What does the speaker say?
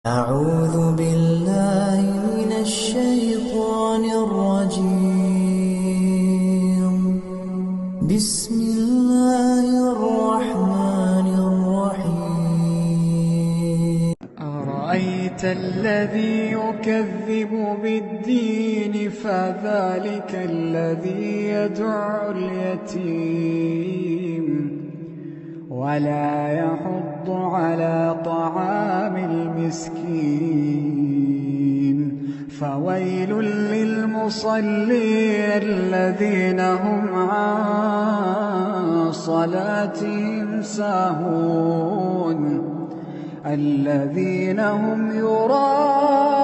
أعوذ بالله من الشيطان الرجيم. بسم الله الرحمن الرحيم. أرأيت الذي يكذب بالدين فذلك الذي يدع اليتيم ولا يحض على طعام المسكين فويل للمصلين الذين هم عن صلاتهم ساهون الذين هم يراءون